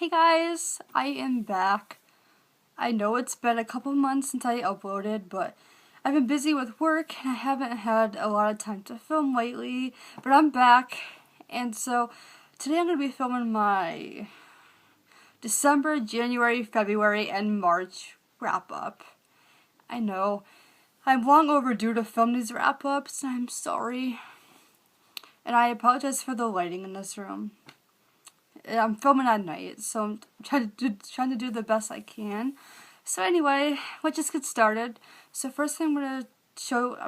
Hey guys, I am back. I know it's been a couple months since I uploaded, but I've been busy with work and I haven't had a lot of time to film lately, but I'm back. And so today I'm going to be filming my December, January, February, and March wrap up. I know, I'm long overdue to film these wrap ups, and I'm sorry. And I apologize for the lighting in this room. I'm filming at night, so I'm trying to do the best I can. So anyway, let's just get started. So first thing I'm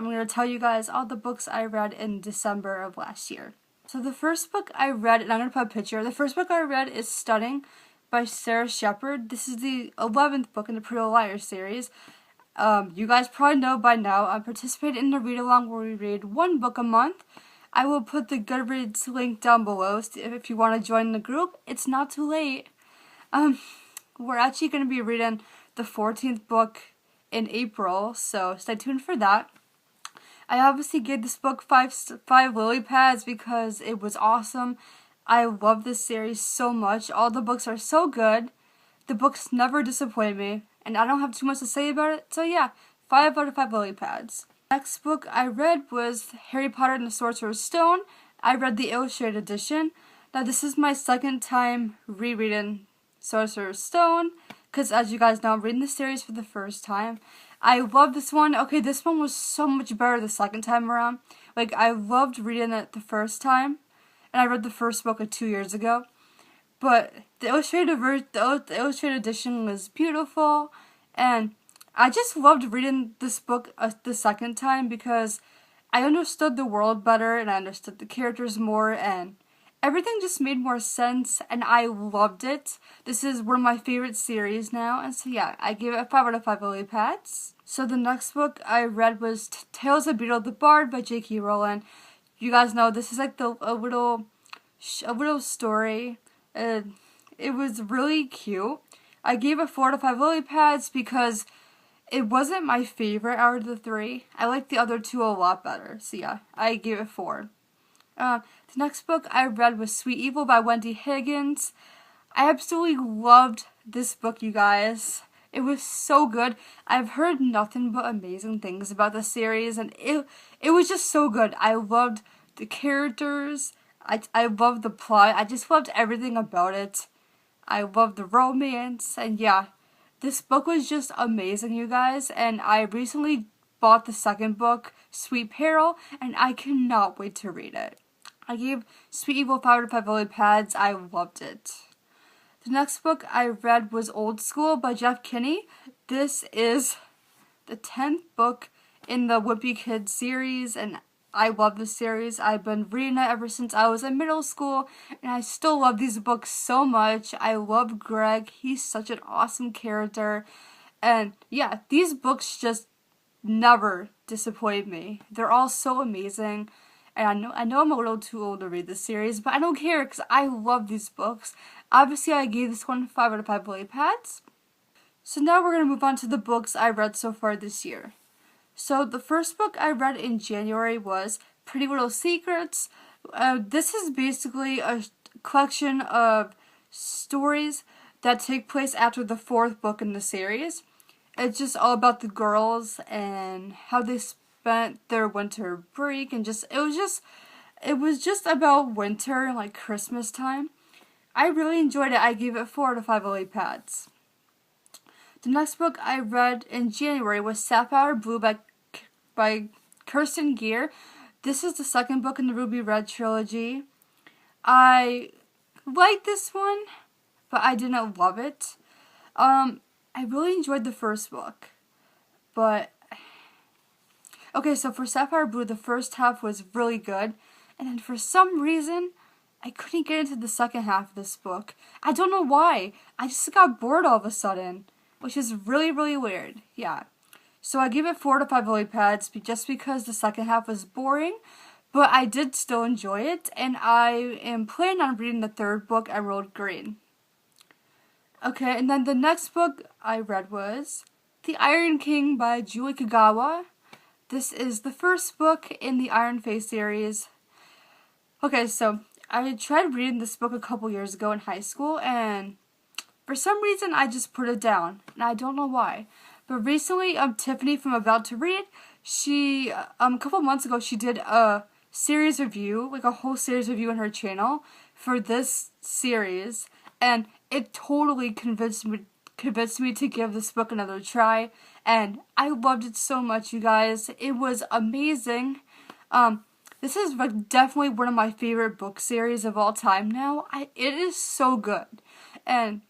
gonna tell you guys all the books I read in December of last year. So the first book I read, and I'm gonna put a picture. The first book I read is Stunning by Sarah Shepard. This is the 11th book in the PLL Read series. You guys probably know by now I'm participating in the read-along where we read one book a month. I will put the Goodreads link down below if you want to join the group. It's not too late. We're actually going to be reading the 14th book in April, so stay tuned for that. I obviously gave this book five lily pads because it was awesome. I love this series so much. All the books are so good. The books never disappoint me, and I don't have too much to say about it, so yeah, 5 out of 5 lily pads. Next book I read was Harry Potter and the Sorcerer's Stone. I read the illustrated edition. Now this is my second time rereading Sorcerer's Stone, because as you guys know, I'm reading the series for the first time. I love this one. Okay, this one was so much better the second time around. Like, I loved reading it the first time, and I read the first book 2 years ago. But the illustrated edition was beautiful, and I just loved reading this book the second time because I understood the world better and I understood the characters more and everything just made more sense and I loved it. This is one of my favorite series now, and so yeah, I gave it 5 out of 5 lily pads. So the next book I read was Tales of Beetle the Bard by J.K. Rowling. You guys know this is like a little story. It was really cute. I gave it 4 out of 5 lily pads because it wasn't my favorite out of the 3. I liked the other 2 a lot better. So yeah, I gave it 4. The next book I read was Sweet Evil by Wendy Higgins. I absolutely loved this book, you guys. It was so good. I've heard nothing but amazing things about the series, and it was just so good. I loved the characters. I loved the plot. I just loved everything about it. I loved the romance, and yeah. This book was just amazing, you guys, and I recently bought the second book, Sweet Peril, and I cannot wait to read it. I gave Sweet Evil 5 out of 5 lily pads. I loved it. The next book I read was Old School by Jeff Kinney. This is the 10th book in the Wimpy Kids series, and I love this series. I've been reading it ever since I was in middle school, and I still love these books so much. I love Greg. He's such an awesome character. And yeah, these books just never disappoint me. They're all so amazing. And I know I'm a little too old to read this series, but I don't care because I love these books. Obviously, I gave this one 5 out of 5 lily pads. So now we're going to move on to the books I read so far this year. So the first book I read in January was Pretty Little Secrets. This is basically a collection of stories that take place after the 4th book in the series. It's just all about the girls and how they spent their winter break, and it was just about winter, like Christmas time. I really enjoyed it. I gave it 4 out of 5 lily pads. The next book I read in January was Sapphire Blue by Kirsten Gear. This is the second book in the Ruby Red trilogy. I liked this one, but I didn't love it. I really enjoyed the first book, but okay, so for Sapphire Blue, the first half was really good, and then for some reason, I couldn't get into the second half of this book. I don't know why. I just got bored all of a sudden, which is really, really weird. Yeah. So I gave it 4 out of 5 lily pads just because the second half was boring, but I did still enjoy it, and I am planning on reading the third book, Emerald Green. Okay, and then the next book I read was The Iron King by Julie Kagawa. This is the first book in the Iron Face series. Okay, so I tried reading this book a couple years ago in high school, and for some reason I just put it down, and I don't know why. But recently, Tiffany from About to Read, she, a couple months ago, she did a series review, like a whole series review on her channel for this series, and it totally convinced me to give this book another try, and I loved it so much, you guys. It was amazing. This is definitely one of my favorite book series of all time now. It is so good, and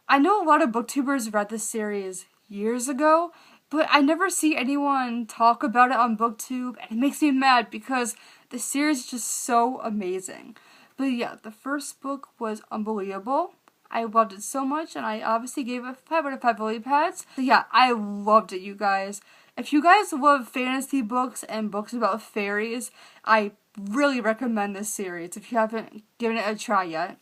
I know a lot of booktubers read this series years ago, but I never see anyone talk about it on BookTube, and it makes me mad because the series is just so amazing. But yeah, the first book was unbelievable. I loved it so much, and I obviously gave it 5 out of 5 lily pads. So yeah, I loved it, you guys. If you guys love fantasy books and books about fairies, I really recommend this series if you haven't given it a try yet.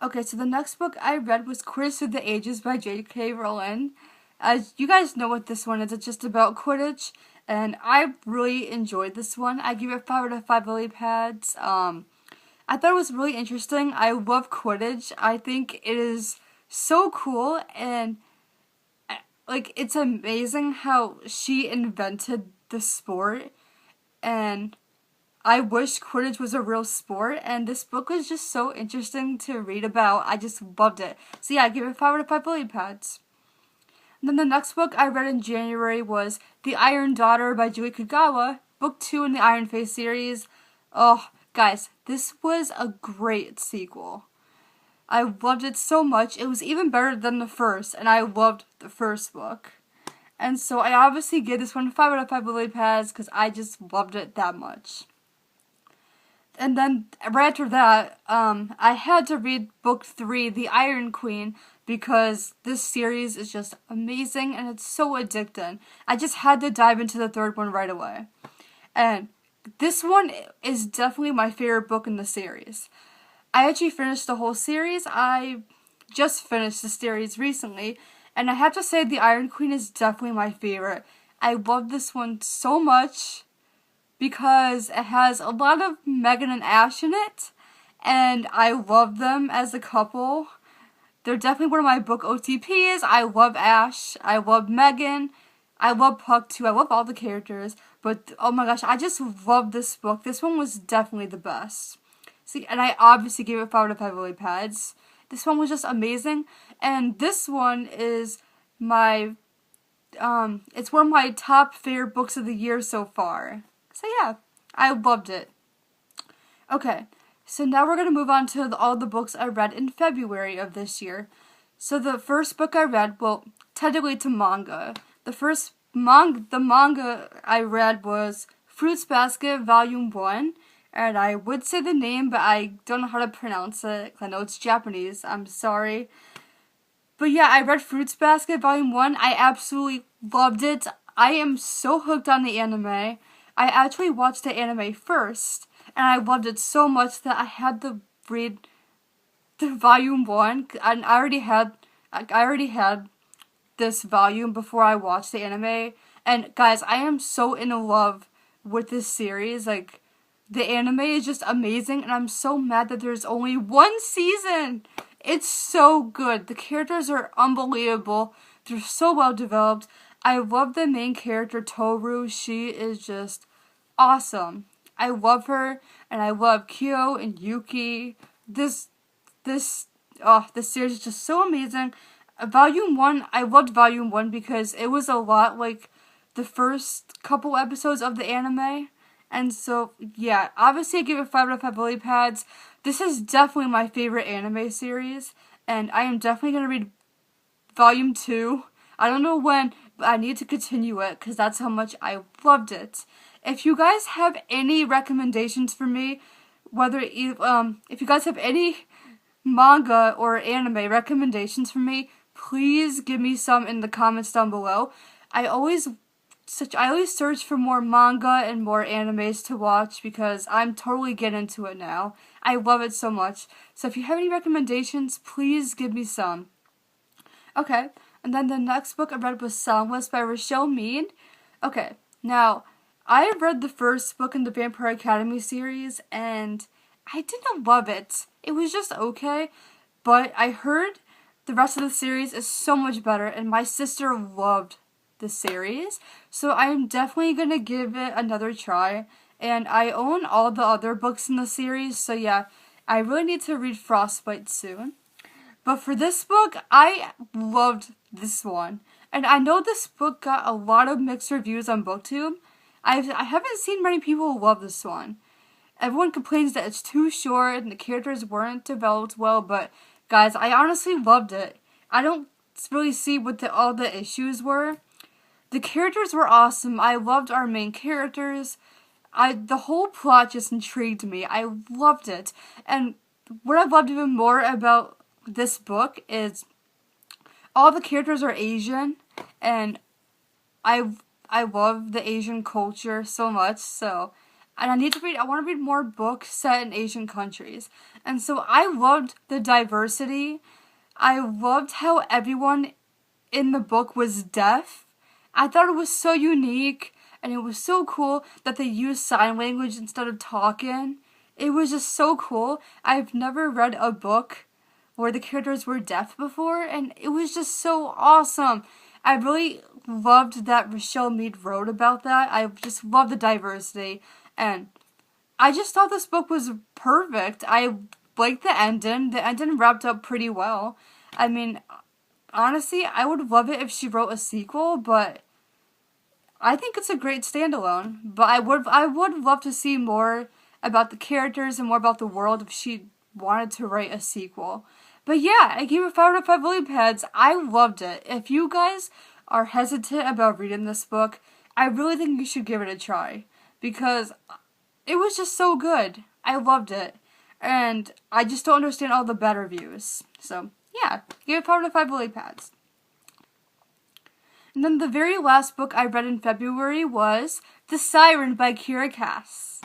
Okay, so the next book I read was Quidditch Through the Ages by J.K. Rowling. As you guys know what this one is, it's just about Quidditch, and I really enjoyed this one. I give it 5 out of 5 lily pads. I thought it was really interesting. I love Quidditch. I think it is so cool, and like, it's amazing how she invented the sport, and I wish Quidditch was a real sport, and this book was just so interesting to read about. I just loved it. So yeah, I give it 5 out of 5 lily pads. And then the next book I read in January was The Iron Daughter by Julie Kagawa, book 2 in the Iron Face series. Oh, guys, this was a great sequel. I loved it so much. It was even better than the first, and I loved the first book. And so I obviously gave this one 5 out of 5 lily pads because I just loved it that much. And then right after that, I had to read book 3, The Iron Queen, because this series is just amazing and it's so addicting. I just had to dive into the third one right away. And this one is definitely my favorite book in the series. I actually finished the whole series. I just finished the series recently, and I have to say The Iron Queen is definitely my favorite. I love this one so much because it has a lot of Megan and Ash in it, and I love them as a couple. They're definitely one of my book OTPs. I love Ash. I love Megan. I love Puck too. I love all the characters, but oh my gosh, I just love this book. This one was definitely the best. See, and I obviously gave it 5 out of 5 lily pads. This one was just amazing, and this one is my, it's one of my top favorite books of the year so far. So yeah, I loved it. Okay, so now we're going to move on to all the books I read in February of this year. So the first book I read, well, technically it's a manga. The manga I read was Fruits Basket Volume 1. And I would say the name, but I don't know how to pronounce it. I know it's Japanese. I'm sorry. But yeah, I read Fruits Basket Volume 1. I absolutely loved it. I am so hooked on the anime. I actually watched the anime first, and I loved it so much that I had to read the Volume 1. And I already had this volume before I watched the anime. And guys, I am so in love with this series. Like, the anime is just amazing, and I'm so mad that there's only 1 season. It's so good. The characters are unbelievable. They're so well developed. I love the main character, Toru. She is just awesome. I love her, and I love Kyo and Yuki. This series is just so amazing. Volume 1, I loved Volume 1 because it was a lot like the first couple episodes of the anime. And so, yeah, obviously I give it 5 out of 5 lily pads. This is definitely my favorite anime series, and I am definitely going to read Volume 2. I don't know when, but I need to continue it, because that's how much I loved it. If you guys have any recommendations for me, if you guys have any manga or anime recommendations for me, please give me some in the comments down below. I always search for more manga and more animes to watch because I'm totally getting into it now. I love it so much. So if you have any recommendations, please give me some. Okay, and then the next book I read was Soundless by Rochelle Mead. Okay, now, I read the first book in the Vampire Academy series, and I didn't love it. It was just okay, but I heard the rest of the series is so much better, and my sister loved the series, so I'm definitely gonna give it another try. And I own all the other books in the series, so yeah, I really need to read Frostbite soon. But for this book, I loved this one. And I know this book got a lot of mixed reviews on BookTube. I haven't seen many people love this one. Everyone complains that it's too short and the characters weren't developed well, but guys, I honestly loved it. I don't really see what all the issues were. The characters were awesome. I loved our main characters. The whole plot just intrigued me. I loved it. And what I loved even more about this book is all the characters are Asian, and I love the Asian culture so much. So, and I want to read more books set in Asian countries. And so I loved the diversity. I loved how everyone in the book was deaf. I thought it was so unique, and it was so cool that they used sign language instead of talking. It was just so cool. I've never read a book where the characters were deaf before, and it was just so awesome. I really loved that Rochelle Mead wrote about that. I just love the diversity, and I just thought this book was perfect. I liked the ending. The ending wrapped up pretty well. I mean, honestly, I would love it if she wrote a sequel, but I think it's a great standalone. But I would love to see more about the characters and more about the world if she wanted to write a sequel. But yeah, I gave it 5 out of 5 lily pads. I loved it. If you guys are hesitant about reading this book, I really think you should give it a try, because it was just so good. I loved it. And I just don't understand all the bad reviews. So yeah, give it 5 out of 5 lily pads. And then the very last book I read in February was The Siren by Kira Cass.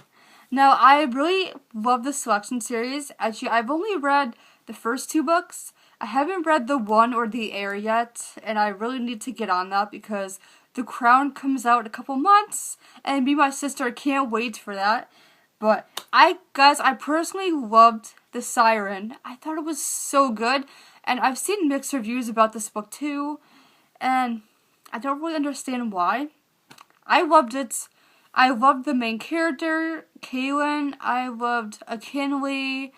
Now, I really love the Selection series. Actually, I've only read the first 2 books. I haven't read The One or The Heir yet, and I really need to get on that because The Crown comes out in a couple months, and me and my sister can't wait for that. But I personally loved The Siren. I thought it was so good, and I've seen mixed reviews about this book too, and I don't really understand why. I loved it. I loved the main character, Kaylin. I loved Akinley.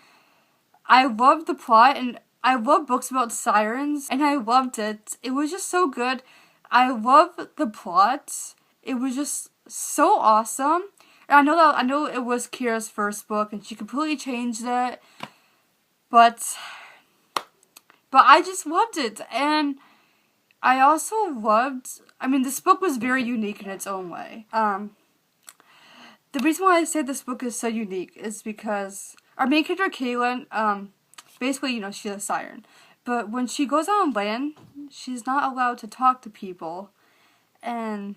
I loved the plot, and I love books about sirens, and I loved it. It was just so good. I love the plot. It was just so awesome. And I know it was Kira's first book, and she completely changed it. But I just loved it, and I also loved. I mean, this book was very unique in its own way. The reason why I say this book is so unique is because our main character, Kaylin, basically, she's a siren. But when she goes on land, she's not allowed to talk to people. And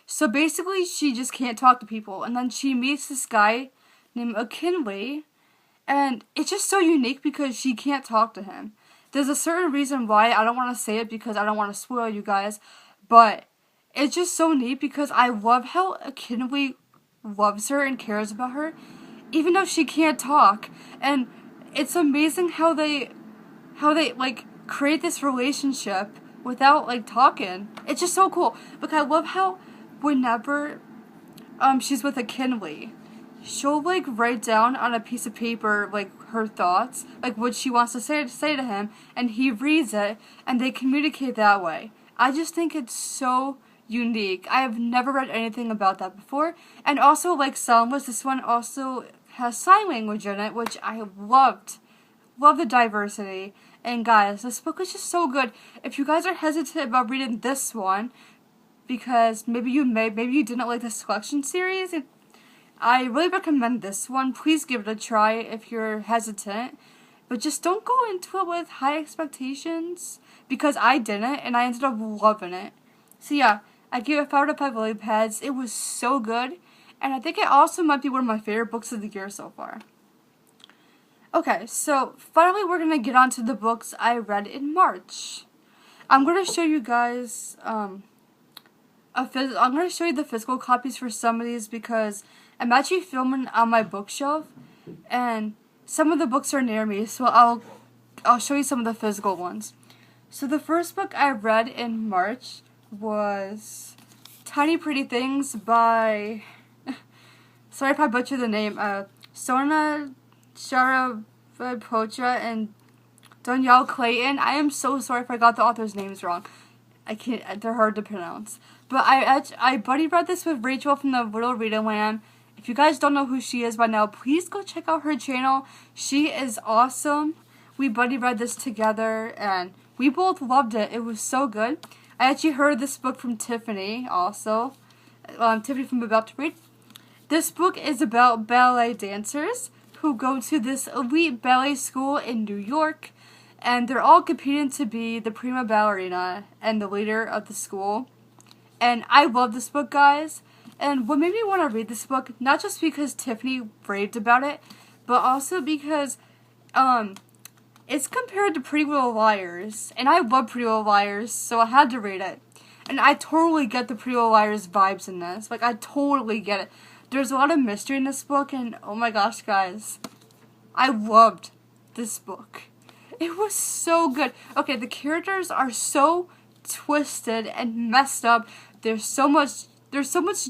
so basically, she just can't talk to people. And then she meets this guy named Akinley. And it's just so unique because she can't talk to him. There's a certain reason why. I don't want to say it because I don't want to spoil you guys. But it's just so neat because I love how Akinley loves her and cares about her, even though she can't talk. And it's amazing how they like create this relationship without like talking. It's just so cool. But I love how whenever she's with Akinley, she'll like write down on a piece of paper like her thoughts, like what she wants to say to him, and he reads it and they communicate that way. I just think it's so unique. I have never read anything about that before. And also, like Selma's, this one also has sign language in it, which I loved. Love the diversity. And guys, this book is just so good. If you guys are hesitant about reading this one, because maybe you didn't like the Selection series, I really recommend this one. Please give it a try if you're hesitant. But just don't go into it with high expectations, because I didn't, and I ended up loving it. So yeah, I gave it 5 out of 5 lily pads. It was so good, and I think it also might be one of my favorite books of the year so far. Okay, so finally we're going to get on to the books I read in March. I'm going to show you guys, I'm going to show you the physical copies for some of these because I'm actually filming on my bookshelf, and some of the books are near me, so I'll show you some of the physical ones. So the first book I read in March was Tiny Pretty Things by, sorry if I butcher the name, Sona Sharapotra and Danielle Clayton. I am so sorry if I got the author's names wrong. I can't, they're hard to pronounce. But I buddy read this with Rachel from the PLL Read-along. If you guys don't know who she is by now, please go check out her channel. She is awesome. We buddy read this together, and we both loved it. It was so good. I actually heard this book from Tiffany also. Tiffany from About to Read. This book is about ballet dancers who go to this elite ballet school in New York, and they're all competing to be the prima ballerina and the leader of the school. And I love this book, guys. And what made me want to read this book, not just because Tiffany raved about it, but also because it's compared to Pretty Little Liars. And I love Pretty Little Liars, so I had to read it. And I totally get the Pretty Little Liars vibes in this. Like, I totally get it. There's a lot of mystery in this book, and oh my gosh, guys. I loved this book. It was so good. Okay, the characters are so twisted and messed up. There's so much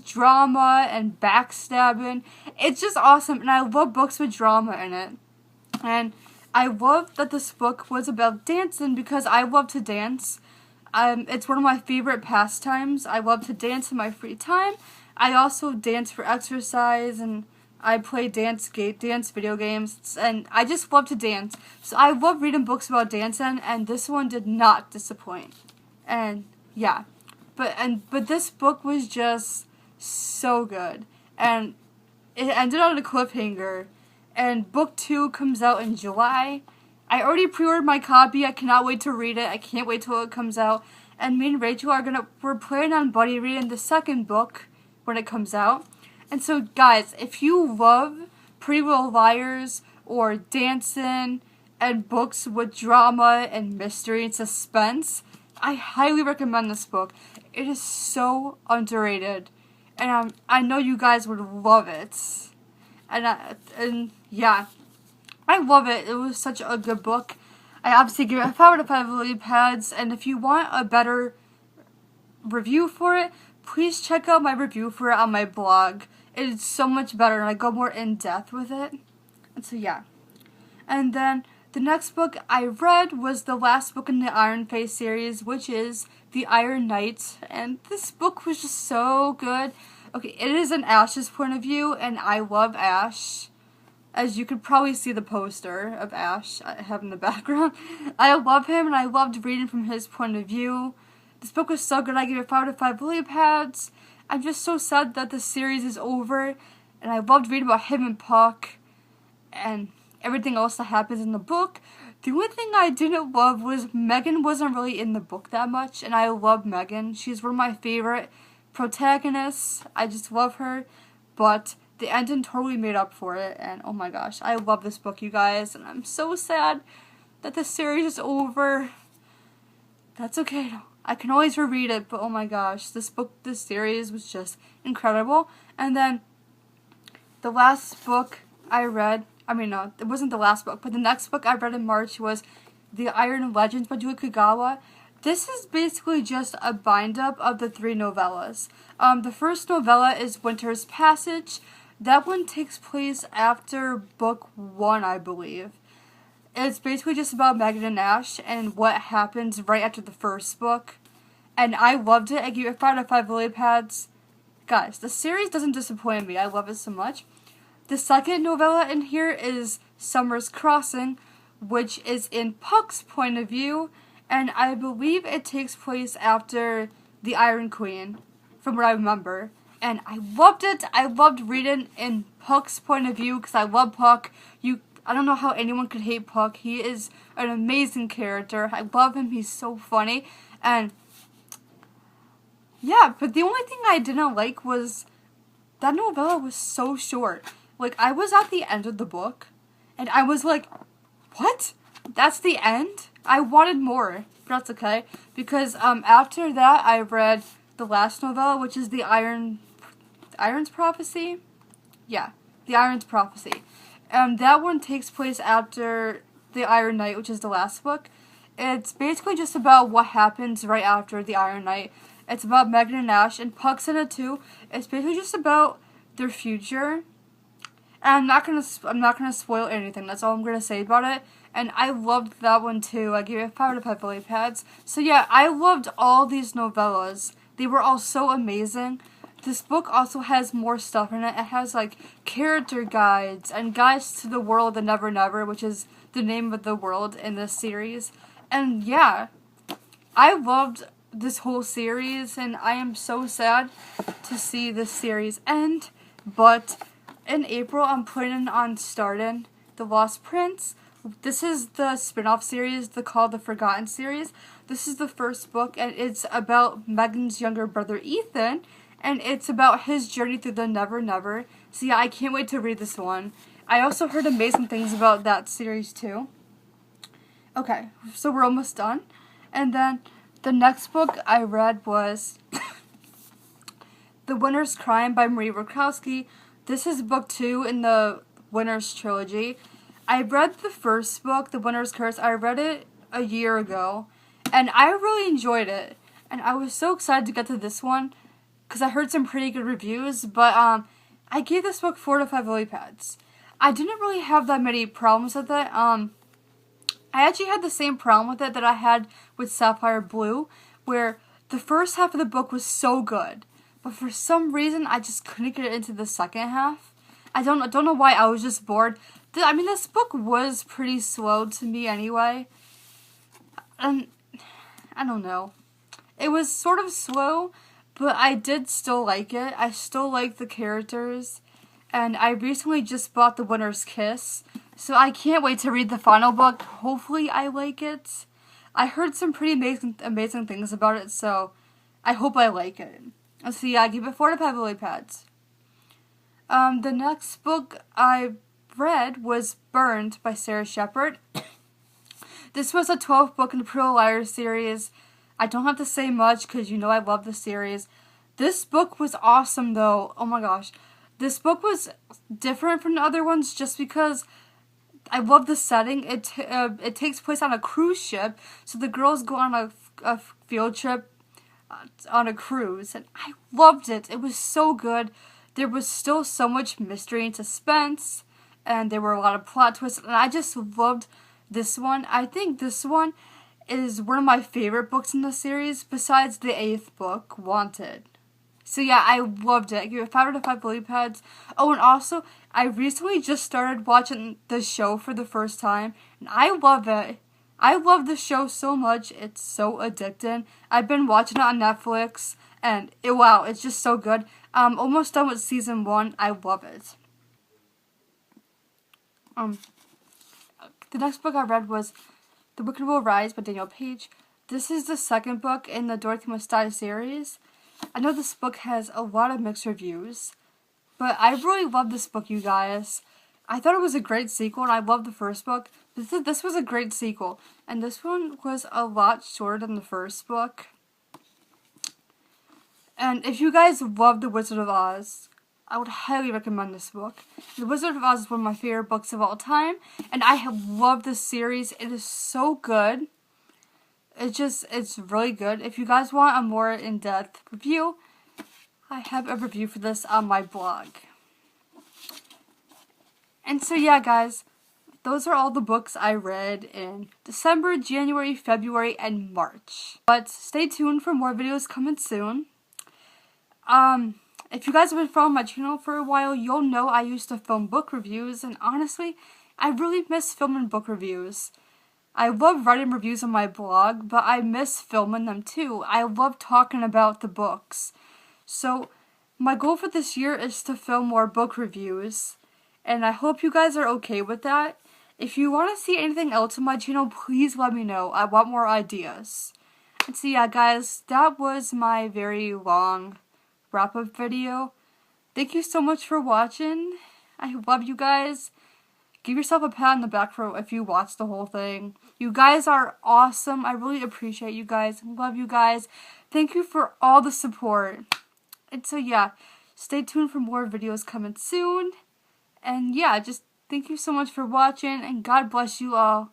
drama and backstabbing. It's just awesome, and I love books with drama in it. And I love that this book was about dancing because I love to dance. It's one of my favorite pastimes. I love to dance in my free time. I also dance for exercise, and I play dance video games, and I just love to dance. So I love reading books about dancing, and this one did not disappoint. And yeah. But this book was just so good, and it ended on a cliffhanger, and book 2 comes out in July. I already pre-ordered my copy. I cannot wait to read it. I can't wait till it comes out. And me and Rachel we're planning on buddy reading the second book when it comes out. And so guys, if you love Pretty Little Liars or dancing and books with drama and mystery and suspense, I highly recommend this book. It is so underrated, and I know you guys would love it. And yeah, I love it. It was such a good book. I obviously give it a 5 out of 5 lily pads, and if you want a better review for it, please check out my review for it on my blog. It is so much better, and I go more in depth with it. And so yeah, and then the next book I read was the last book in the Iron Face series, which is The Iron Knight, and this book was just so good. Okay, it is an Ash's point of view, and I love Ash. As you could probably see the poster of Ash I have in the background. I love him, and I loved reading from his point of view. This book was so good, I gave it 5 out of 5 lily pads. I'm just so sad that the series is over, and I loved reading about him and Puck, and everything else that happens in the book. The only thing I didn't love was Megan wasn't really in the book that much, and I love Megan. She's one of my favorite protagonists. I just love her, but the ending totally made up for it, and oh my gosh, I love this book, you guys, and I'm so sad that the series is over. That's okay, though. I can always reread it, but oh my gosh, this series was just incredible. And then the last book I read, no, it wasn't the last book, but the next book I read in March was The Iron Legends by Julie Kagawa. This is basically just a bind-up of the 3 novellas. The first novella is Winter's Passage. That one takes place after book 1, I believe. It's basically just about Megan and Ash and what happens right after the first book. And I loved it. I gave it 5 out of 5 lily pads. Guys, the series doesn't disappoint me. I love it so much. The second novella in here is Summer's Crossing, which is in Puck's point of view, and I believe it takes place after The Iron Queen, from what I remember. And I loved it. I loved reading in Puck's point of view because I love Puck. I don't know how anyone could hate Puck. He is an amazing character. I love him. He's so funny. And yeah, but the only thing I didn't like was that novella was so short. Like, I was at the end of the book, and I was like, what? That's the end? I wanted more, but that's okay. Because after that, I read the last novella, which is The Iron's Prophecy? Yeah, The Iron's Prophecy. That one takes place after The Iron Knight, which is the last book. It's basically just about what happens right after the Iron Knight. It's about Megan and Ash, and Puck's in it too. It's basically just about their future. And I'm not gonna spoil anything. That's all I'm gonna say about it. And I loved that one too. I gave it 5 out of 5 lily pads. So yeah, I loved all these novellas. They were all so amazing. This book also has more stuff in it. It has like character guides and guides to the world of Nevernever, which is the name of the world in this series. And yeah, I loved this whole series, and I am so sad to see this series end. But in April, I'm planning on starting The Lost Prince. This is the spin-off series, called The Forgotten series. This is the first book, and it's about Megan's younger brother, Ethan, and it's about his journey through the Nevernever. So yeah, I can't wait to read this one. I also heard amazing things about that series too. Okay, so we're almost done. And then the next book I read was The Winter's Crime by Marie Rakowski. This is book 2 in the Winter's trilogy. I read the first book, The Winter's Curse. I read it a year ago, and I really enjoyed it. And I was so excited to get to this one, because I heard some pretty good reviews, but I gave this book 4 to 5 lily pads. I didn't really have that many problems with it. I actually had the same problem with it that I had with Sapphire Blue, where the first half of the book was so good, but for some reason I just couldn't get into the second half. I don't know why. I was just bored. I mean, this book was pretty slow to me anyway, and I don't know. It was sort of slow, but I did still like it. I still like the characters, and I recently just bought The Winter's Kiss, so I can't wait to read the final book. Hopefully I like it. I heard some pretty amazing things about it, so I hope I like it. So yeah, I give it 4 to 5 lily pads. The next book I read was Burned by Sarah Shepard. This was a 12th book in the PLL series. I don't have to say much because you know I love the series. This book was awesome though. Oh my gosh. This book was different from the other ones just because I love the setting. It takes place on a cruise ship. So the girls go on a field trip on a cruise. And I loved it. It was so good. There was still so much mystery and suspense. And there were a lot of plot twists. And I just loved this one. I think this one is one of my favorite books in the series, besides the 8th book, Wanted. So yeah, I loved it. I gave it 5 out of 5 lily pads. Oh, and also, I recently just started watching the show for the first time, and I love it. I love the show so much. It's so addicting. I've been watching it on Netflix, and wow, it's just so good. I'm almost done with season 1. I love it. The next book I read was The Wicked Will Rise by Daniel Page. This is the second book in the Dorothy Must Die series. I know this book has a lot of mixed reviews, but I really love this book, you guys. I thought it was a great sequel, and I loved the first book. This was a great sequel, and this one was a lot shorter than the first book. And if you guys love The Wizard of Oz, I would highly recommend this book. The Wizard of Oz is one of my favorite books of all time, and I have loved this series. It is so good. It's really good. If you guys want a more in-depth review, I have a review for this on my blog. And so yeah, guys, those are all the books I read in December, January, February, and March. But stay tuned for more videos coming soon. If you guys have been following my channel for a while, you'll know I used to film book reviews, and honestly, I really miss filming book reviews. I love writing reviews on my blog, but I miss filming them too. I love talking about the books. So, my goal for this year is to film more book reviews, and I hope you guys are okay with that. If you want to see anything else on my channel, please let me know. I want more ideas. And so yeah, guys, that was my very long wrap-up video. Thank you so much for watching. I love you guys. Give yourself a pat on the back for if you watched the whole thing. You guys are awesome. I really appreciate you guys. Love you guys. Thank you for all the support. And so yeah, stay tuned for more videos coming soon. And yeah, just thank you so much for watching, and God bless you all.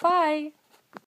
Bye!